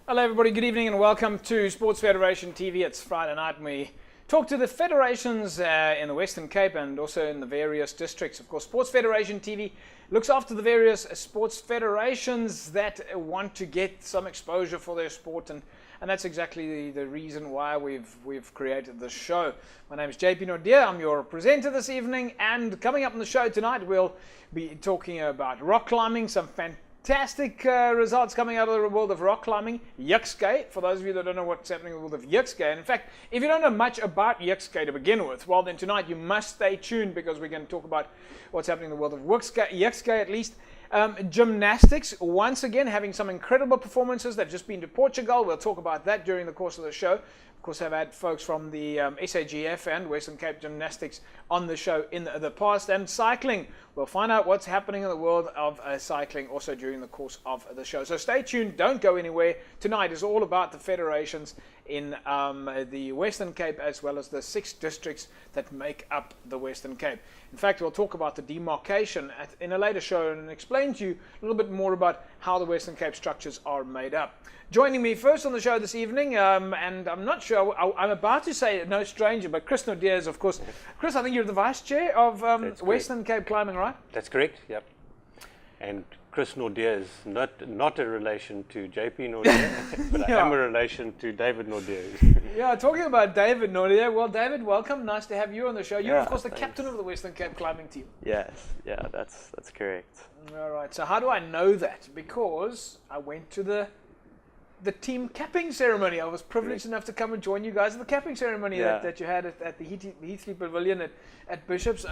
Hello everybody, good evening and welcome to Sports Federation TV. It's Friday night and we talk to the federations in the Western Cape and also in the various districts. Of course, Sports Federation TV looks after the various sports federations that want to get some exposure for their sport, and that's exactly the reason why we've created this show. My name is JP Nordier, I'm your presenter this evening, and coming up on the show tonight we'll be talking about rock climbing, some fantastic results coming out of the world of rock climbing, Ch263. For those of you that don't know what's happening in the world of Ch263, and in fact, if you don't know much about Ch263 to begin with, well then tonight you must stay tuned because we're going to talk about what's happening in the world of Ch263 at least. Gymnastics, once again, having some incredible performances. They've just been to Portugal. We'll talk about that during the course of the show. Of course, I've had folks from the SAGF and Western Cape Gymnastics on the show in the past. And cycling, we'll find out what's happening in the world of cycling also during the course of the show. So stay tuned, don't go anywhere. Tonight is all about the federations in the Western Cape as well as the 6 districts that make up the Western Cape. In fact, we'll talk about the demarcation in a later show and explain to you a little bit more about how the Western Cape structures are made up. Joining me first on the show this evening, and I'm not sure, I'm about to say no stranger, but Chris Nordier is, of course. Chris, I think you're the Vice Chair of Western Cape Climbing, right? That's correct, yep. And Chris Nordier is not a relation to JP Nordier, but I am a relation to David Nordier. Yeah, talking about David Nordier, well, David, welcome. Nice to have you on the show. You're, of course, the captain of the Western Cape climbing team. Yes, yeah, that's correct. All right, so how do I know that? Because I went to the team capping ceremony. I was privileged enough to come and join you guys at the capping ceremony that you had at the Heatley Pavilion at Bishop's.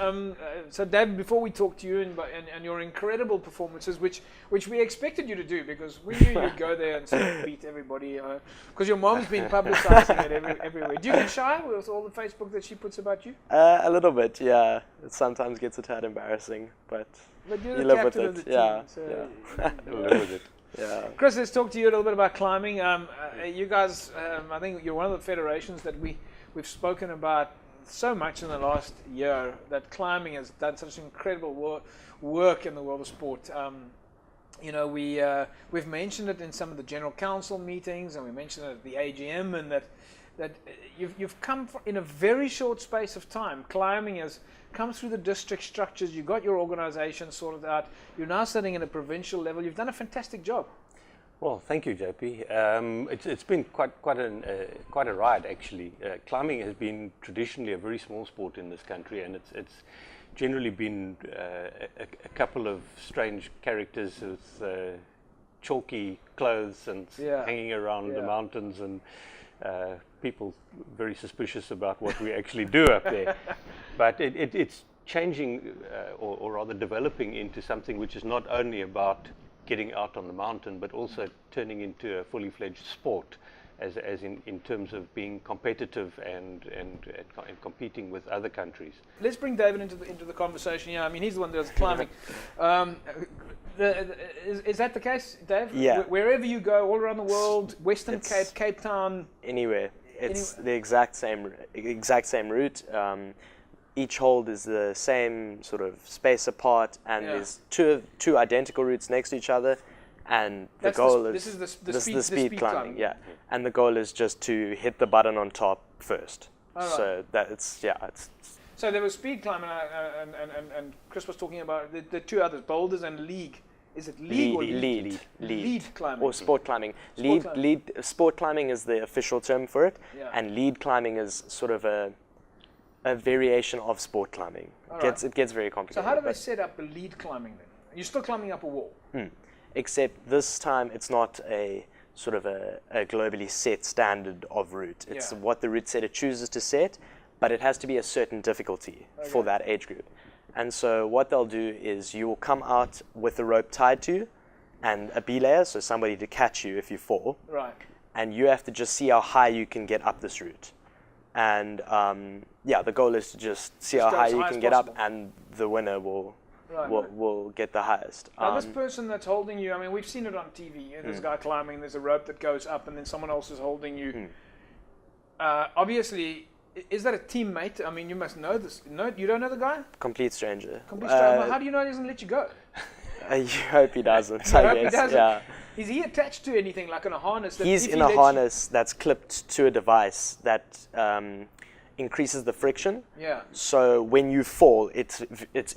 So Dave, before we talk to you and your incredible performances, which we expected you to do because we knew you'd go there and sort of beat everybody, because your mom's been publicizing it everywhere. Do you get shy with all the Facebook that she puts about you? A little bit, yeah. It sometimes gets a tad embarrassing, but you're you the live captain with of the it. team, Yeah, so You live with it. yeah. Chris, let's talk to you a little bit about climbing. You guys, I think you're one of the federations that we've spoken about so much in the last year, that climbing has done such incredible work in the world of sport. You know, we've mentioned it in some of the general council meetings, and we mentioned it at the AGM, and that you've come in a very short space of time. Climbing has come through the district structures. You've got your organisation sorted out. You're now sitting at a provincial level. You've done a fantastic job. Well, thank you, JP. It's been quite a ride, actually. Climbing has been traditionally a very small sport in this country, and it's generally been a couple of strange characters with chalky clothes and hanging around the mountains, and people very suspicious about what we actually do up there. But it's changing, or rather developing into something which is not only about getting out on the mountain, but also turning into a fully fledged sport, as in terms of being competitive and competing with other countries. Let's bring David into the conversation. Yeah, I mean, he's the one that does climbing. Is that the case, Dave? Yeah. Wherever you go, all around the world, Western Cape, Cape Town. Anywhere. It's the exact same route. Each hold is the same sort of space apart, and there's two identical routes next to each other, and the goal is this is the speed climbing. Yeah, and the goal is just to hit the button on top first. Right. So that it's. So there was speed climbing, and Chris was talking about the two others, boulders and league. Is it league or lead? Lead climbing. Or sport climbing. Sport climbing is the official term for it, and lead climbing is sort of a variation of sport climbing. It gets very complicated. So how do they set up the lead climbing then? You're still climbing up a wall. Except this time it's not a sort of a globally set standard of route. It's what the route setter chooses to set, but it has to be a certain difficulty for that age group. And so what they'll do is you will come out with the rope tied to you and a belayer, so somebody to catch you if you fall. Right. And you have to just see how high you can get up this route. And the goal is to just see how high you can get up, and the winner will get the highest. Now this person that's holding you, I mean, we've seen it on TV. There's a guy climbing, there's a rope that goes up, and then someone else is holding you. Obviously, is that a teammate? I mean, you must know this. No, you don't know the guy? Complete stranger. Complete stranger. How do you know he doesn't let you go? You hope he doesn't. I hope he doesn't. Yeah. Is he attached to anything like in a harness? That He's if in he a lets harness that's clipped to a device that increases the friction. Yeah. So when you fall, it's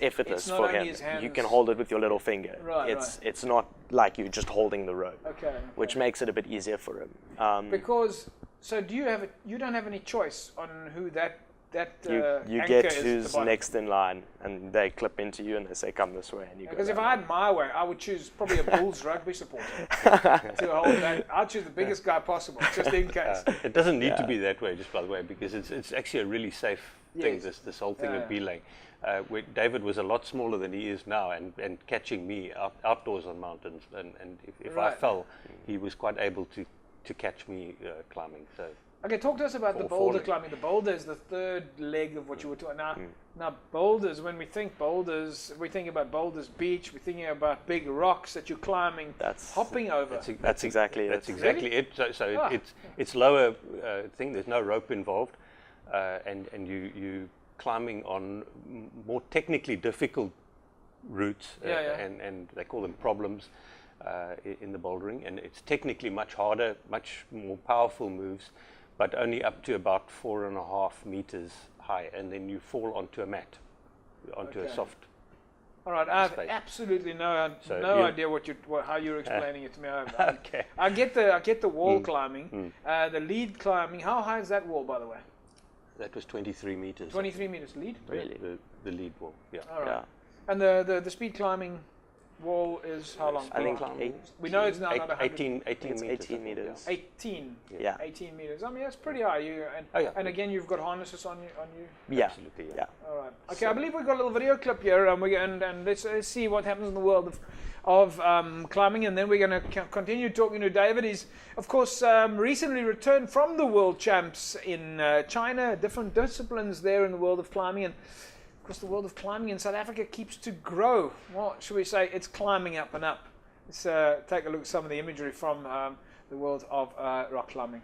effortless It's not for only him. his hands. You can hold it with your little finger. Right, It's not like you're just holding the rope, Okay. which makes it a bit easier for him. Because so do you have you don't have any choice on who that You anchor get is at the who's bottom. next in line, and they clip into you, and they say, "Come this way," and you go. Because if that I way. had my way, I would choose probably a Bulls rugby supporter to hold that. I'd choose the biggest guy possible, just in case. It doesn't need to be that way, just by the way, because it's actually a really safe thing. Yes. This whole thing Yeah. of belaying. Where David was a lot smaller than he is now, and catching me outdoors on mountains, and if I Right. fell, he was quite able to catch me climbing. So. Okay, talk to us about the Or boulder falling. climbing. The boulder is the third leg of what you were talking. Now boulders. When we think boulders, we think about Boulders Beach. We're thinking about big rocks that you're climbing, hopping over. That's exactly it. That's exactly it. So Ah. it's lower thing. There's no rope involved, and you climbing on more technically difficult routes, and they call them problems in the bouldering, and it's technically much harder, much more powerful moves, but only up to about 4.5 meters high, and then you fall onto a mat, onto a Okay. soft. All right, I have space. absolutely no idea how you're explaining it to me. Okay. I get the wall climbing, the lead climbing. How high is that wall, by the way? That was 23 meters. 23 meters lead. Really? The lead wall. Yeah. All right. Yeah. And the speed climbing wall is how long? I think Climbing. 8. We know it's now not 100. 18 It's meters. 18 meters. 18. Yeah. 18 meters. I mean, that's pretty high. And again, you've got harnesses on you. Yeah. Absolutely, yeah. Yeah. All right. Okay, I believe we've got a little video clip here, and let's see what happens in the world of climbing, and then we're going to continue talking to David. He's, of course, recently returned from the world champs in China, different disciplines there in the world of climbing, and of course the world of climbing in South Africa keeps to grow. Well, should we say it's climbing up and up. Let's take a look at some of the imagery from the world of rock climbing.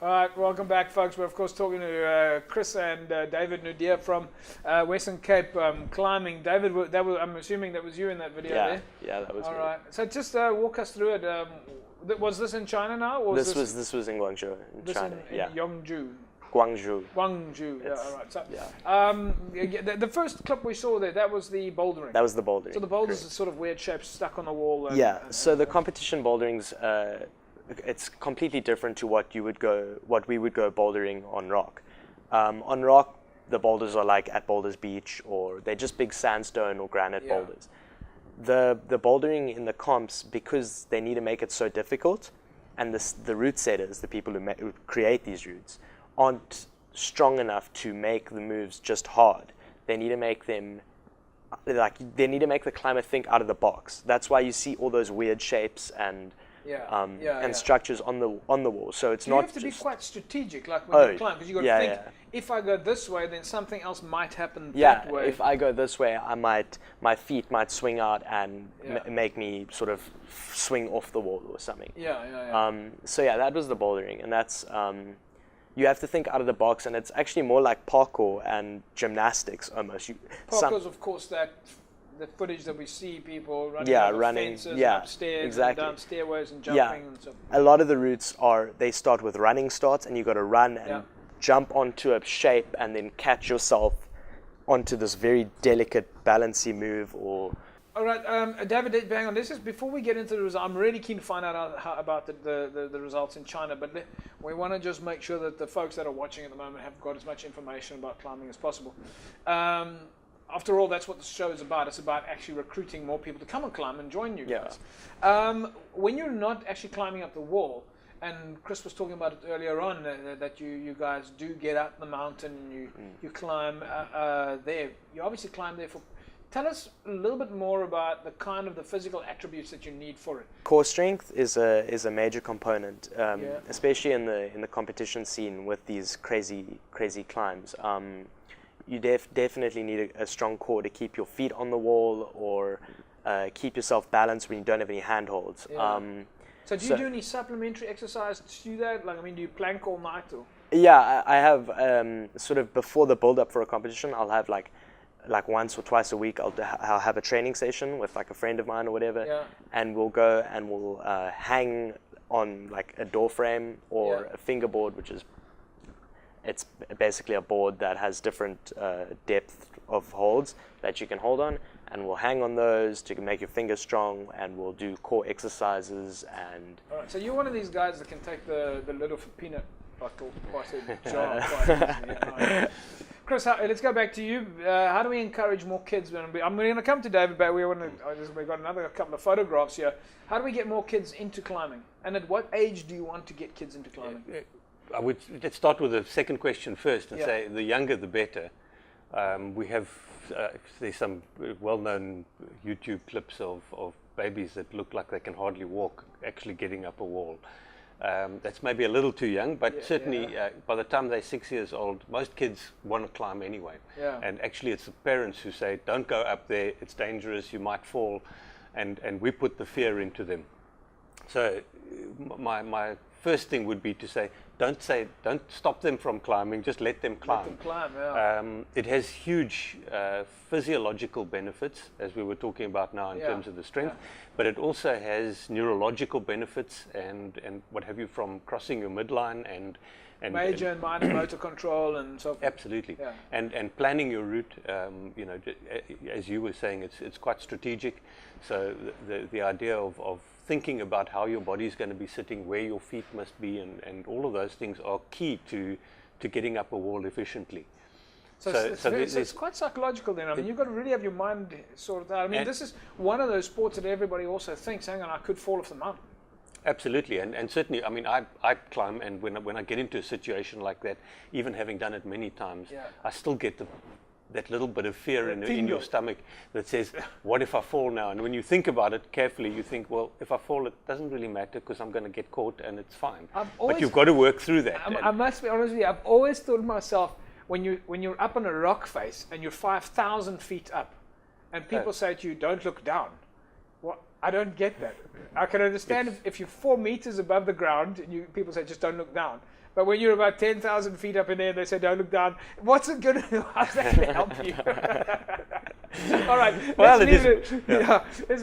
All right, welcome back, folks. We're, of course, talking to Chris and David Nudia from Western Cape climbing. David, I'm assuming that was you in that video Yeah. there? Yeah, that was All me. right. So just walk us through it. Was this in China now? Or This was in Guangzhou, in this China. in Yeah. Yongju? Guangzhou. Guangzhou. Yeah, It's- all right. So, yeah. the first clip we saw there, that was the bouldering. That was the bouldering. So the boulders are sort of weird shapes stuck on the wall. Yeah. So the competition bouldering's it's completely different to what we would go bouldering on rock. On rock, the boulders are like at Boulders Beach, or they're just big sandstone or granite Yeah. boulders. The bouldering in the comps, because they need to make it so difficult, and the route setters, the people who create these routes, aren't strong enough to make the moves just hard. They need to make them they need to make the climber think out of the box. That's why you see all those weird shapes and and structures on the wall. So it's you not. have to be quite strategic, like when you climb, because you got to think. Yeah. If I go this way, then something else might happen Yeah, that way. if I go this way, my feet might swing out and make me sort of swing off the wall or something. So yeah, that was the bouldering, and that's you have to think out of the box, and it's actually more like parkour and gymnastics almost. Parkour's of course the footage that we see people running over fences and upstairs and down stairways and jumping and so. A lot of the routes they start with running starts, and you got to run and jump onto a shape and then catch yourself onto this very delicate balancy move. Or all right, David, hang on. This is before we get into the results. I'm really keen to find out about the results in China, but we want to just make sure that the folks that are watching at the moment have got as much information about climbing as possible. After all, that's what the show is about. It's about actually recruiting more people to come and climb and join you guys. When you're not actually climbing up the wall, and Chris was talking about it earlier on, that you guys do get up the mountain and you climb there. You obviously climb there for. Tell us a little bit more about the kind of the physical attributes that you need for it. Core strength is a major component, especially in the competition scene with these crazy climbs. You definitely need a strong core to keep your feet on the wall or keep yourself balanced when you don't have any handholds. So do you do any supplementary exercise to do that? Like, I mean, do you plank all night? Or? Yeah, I have sort of before the build-up for a competition, I'll have like once or twice a week, I'll have a training session with like a friend of mine or whatever, and we'll go and we'll hang on like a door frame or a fingerboard, which is it's basically a board that has different depth of holds that you can hold on, and we'll hang on those to make your fingers strong, and we'll do core exercises. And all right, so you're one of these guys that can take the lid off a peanut bottle quite a jar quite easily. Chris, let's go back to you. How do we encourage more kids? I'm going to come to David, but we've got another couple of photographs here. How do we get more kids into climbing? And at what age do you want to get kids into climbing? Let's start with the second question first and say the younger the better. We have there's some well-known YouTube clips of babies that look like they can hardly walk actually getting up a wall. That's maybe a little too young, but certainly by the time they're 6 years old, most kids want to climb anyway. And actually it's the parents who say, don't go up there, it's dangerous, you might fall, and we put the fear into them. So my first thing would be to say, don't stop them from climbing, just let them climb. Let them climb, it has huge physiological benefits, as we were talking about now in terms of the strength, but it also has neurological benefits and what have you from crossing your midline and major and minor motor control and so forth. Absolutely. And planning your route, as you were saying, it's quite strategic. So the idea of thinking about how your body is going to be sitting, where your feet must be, and all of those things are key to getting up a wall efficiently. So it's quite psychological then. I mean, you've got to really have your mind sorted out. I mean, this is one of those sports that everybody also thinks, hang on, I could fall off the mountain. Absolutely, and certainly, I mean, I climb, and when I get into a situation like that, even having done it many times, I still get that little bit of fear in your stomach that says, what if I fall now? And when you think about it carefully, you think, well, if I fall, it doesn't really matter because I'm going to get caught and it's fine. But you've got to work through that. I must be honest with you, I've always thought to myself, when you're up on a rock face and you're 5,000 feet up, and people say to you, don't look down. Well, I don't get that. I can understand if you're 4 meters above the ground and people say, just don't look down. But when you're about 10,000 feet up in the air, they say, don't look down. What's it going to do? How's that going to help you? All right. Let's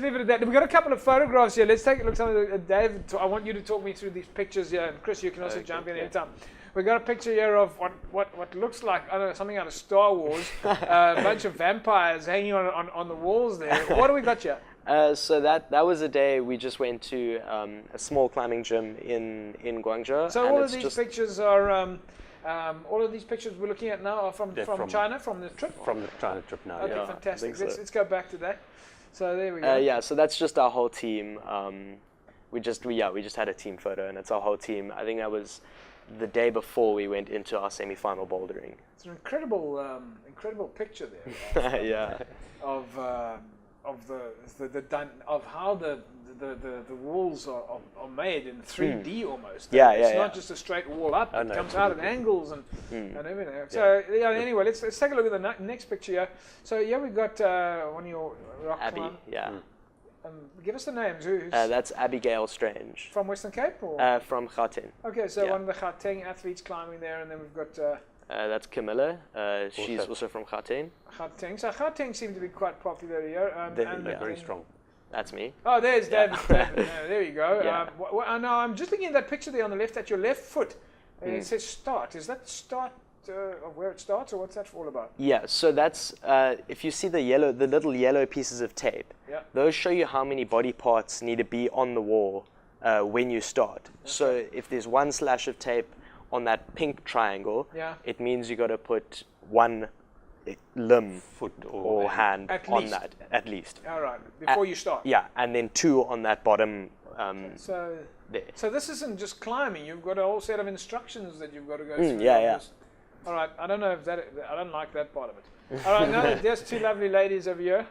leave it at that. We've got a couple of photographs here. Let's take a look. Dave, I want you to talk me through these pictures here. And Chris, you can also jump in anytime. We've got a picture here of what looks like, I don't know, something out of Star Wars. A bunch of vampires hanging on the walls there. What do we got here? So that was a day we just went to a small climbing gym in Guangzhou. So all of these pictures are all of these pictures we're looking at now are from China, from the trip. From the China trip now. Okay, fantastic. Let's go back to that. So there we go. So that's just our whole team. We just had a team photo, and it's our whole team. I think that was the day before we went into our semi-final bouldering. It's an incredible picture there. Yeah. Of of how the walls are made in 3D almost. Yeah, it's yeah, not yeah. just a straight wall up. Oh, It no, comes out at absolutely. angles and everything. So anyway, let's take a look at the next picture here. So we've got one of your rock Abby, climb. yeah. Give us the names. Who's That's Abigail Strange from Western Cape? Or? from Gauteng. Okay, so yeah. one of the Gauteng athletes climbing there, and then we've got That's Camilla. She's Also. also from Gauteng. Gauteng. So Gauteng seem to be quite popular here. They're very strong. That's me. Oh, there's David. David. There you go. Yeah. No, I'm just looking at that picture there on the left, at your left foot. It says start. Is that start of where it starts, or what's that all about? Yeah, so that's if you see the little yellow pieces of tape. Yeah. Those show you how many body parts need to be on the wall when you start. Okay. So if there's one slash of tape on that pink triangle, it means you got to put one limb, Foot or hand At on least. that at least. All right, before you start. Yeah, and then two on that bottom. So there. So this isn't just climbing. You've got a whole set of instructions that you've got to go through. Yeah. All right. I don't know if that. I don't like that part of it. All right. Now there's two lovely ladies over here.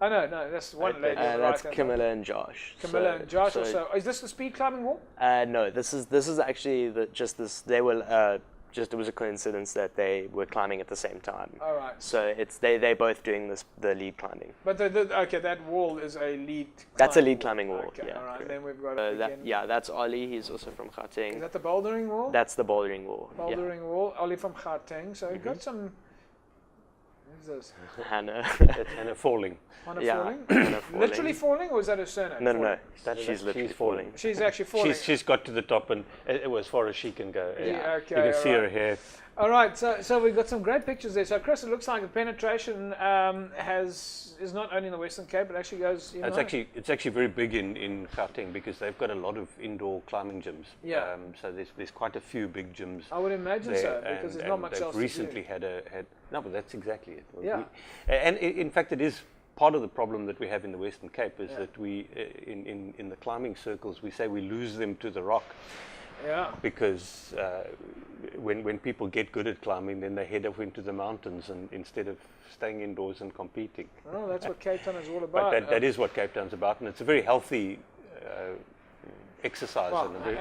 Oh no, that's one lady. On the That's right-hand Camilla and Josh. side. Camilla and Josh. so- Also, is this the speed climbing wall? No, this is actually just this. They were it was a coincidence that they were climbing at the same time. All right. So it's they both doing the lead climbing. But okay, that wall is a lead. That's a climbing lead climbing wall. Okay. Yeah. All right. correct. Then we've got That's Ollie. He's also from Is Gauteng. that the bouldering wall? That's the bouldering wall. Bouldering wall. Ollie from Gauteng. So we've got some. Who's this? Yeah. Hannah. That's Hannah falling. Hannah Yeah, falling? Hannah falling. Literally falling, or is that a surname? No. Falling? She's literally falling. She's actually falling. She's got to the top, and it was as far as she can go. Yeah, okay, you can see all her right. hair. All right, so we've got some great pictures there. So Chris, it looks like the penetration is not only in the Western Cape, but actually goes. It's actually very big in Gauteng because they've got a lot of indoor climbing gyms. Yeah. So there's quite a few big gyms. I would imagine there, so, because there's not much they've else recently to do. had no, but that's exactly it. Yeah. In fact, it is part of the problem that we have in the Western Cape is that we in the climbing circles we say we lose them to the rock. Yeah. Because when people get good at climbing, then they head off into the mountains and instead of staying indoors and competing. Oh, that's what Cape Town is all about. But that is what Cape Town's about, and it's a very healthy exercise and a very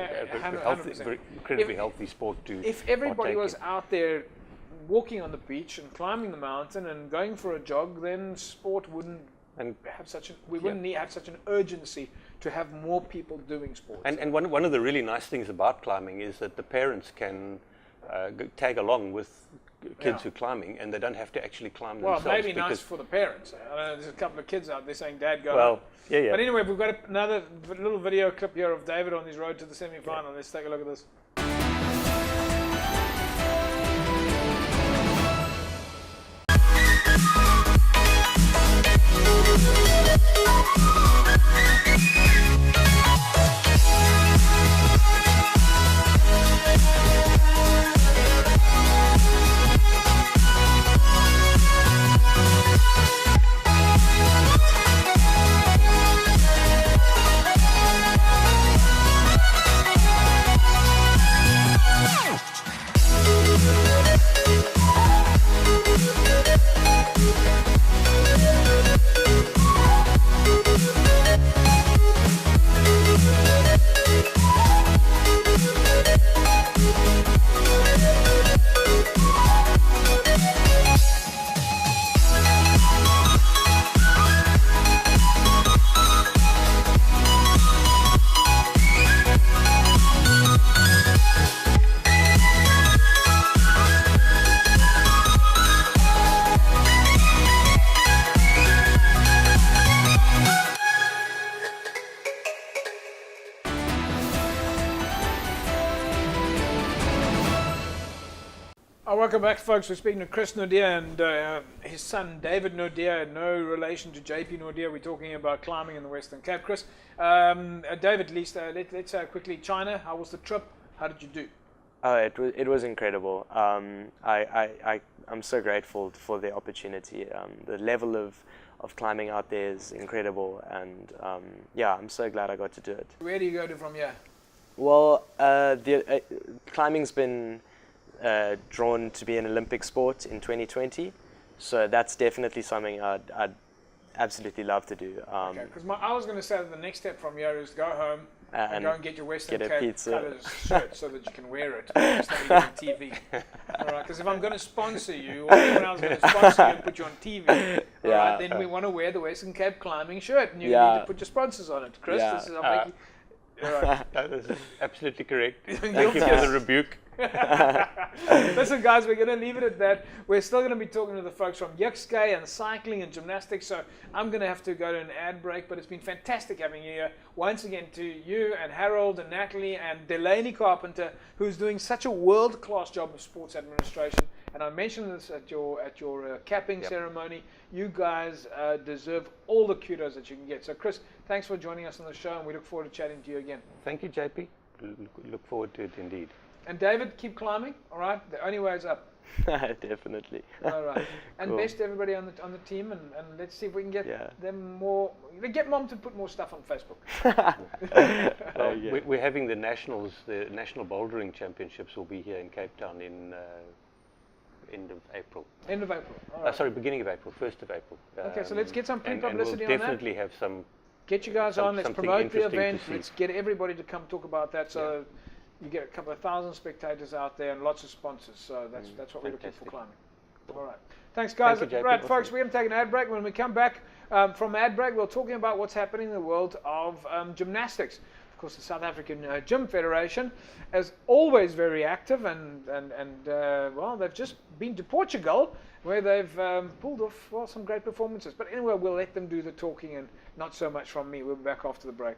healthy, 100%. very incredibly healthy sport to. If everybody partake was in. out there walking on the beach and climbing the mountain and going for a jog, then sport wouldn't have such wouldn't need have such an urgency to have more people doing sports. And one of the really nice things about climbing is that the parents can tag along with kids who are climbing, and they don't have to actually climb Well, themselves. maybe nice for the parents. I know there's a couple of kids out there saying, "Dad, go." Well, on." yeah. But anyway, we've got another little video clip here of David on his road to the semi-final. Let's take a look at this. Welcome back, folks. We're speaking to Chris Nordia and his son David Nordia. No relation to JP Nordia. We're talking about climbing in the Western Cape. Chris, David, at least let's quickly. China. How was the trip? How did you do? It was incredible. I'm so grateful for the opportunity. The level of climbing out there is incredible, and I'm so glad I got to do it. Where do you go to from here? Well, climbing's been drawn to be an Olympic sport in 2020, so that's definitely something I'd absolutely love to do. Okay, because I was going to say that the next step from here is go home and go and get your Western get a Cape pizza. colours shirt so that you can wear it instead of on TV. All right, because if I'm going to sponsor you, or anyone else is going to sponsor you and put you on TV, all right, then we want to wear the Western Cape climbing shirt, and you need to put your sponsors on it. Chris, this is I'm making. All right. No, this is absolutely correct. Thank you for the rebuke. Listen, guys, we're going to leave it at that. We're still going to be talking to the folks from Ch263 and cycling and gymnastics, so I'm going to have to go to an ad break, but it's been fantastic having you here. Once again, to you and Harold and Natalie and Delaney Carpenter, who's doing such a world-class job of sports administration. And I mentioned this at your capping ceremony. You guys deserve all the kudos that you can get. So, Chris, thanks for joining us on the show, and we look forward to chatting to you again. Thank you, JP. Look forward to it indeed. And David, keep climbing. All right, the only way is up. Definitely. All right, and Cool. best to everybody on the team, and let's see if we can get them more. Get Mom to put more stuff on Facebook. We're having the nationals, the National Bouldering Championships will be here in Cape Town in end of April. End of April. All right. Sorry, beginning of April, 1st of April. Okay, so let's get some and pre-publicity we'll on that. definitely have some. Get you guys on. Let's something promote the interesting to event. see. Let's get everybody to come talk about that. So you get a couple of thousand spectators out there and lots of sponsors. So that's what we're looking for climbing. All right. Thanks, guys. Thank you, JP. Right, folks, we're going to take an ad break. When we come back from ad break, we're talking about what's happening in the world of gymnastics. Of course, the South African Gym Federation is always very active, and well, they've just been to Portugal, where they've pulled off some great performances. But anyway, we'll let them do the talking, and not so much from me. We'll be back after the break.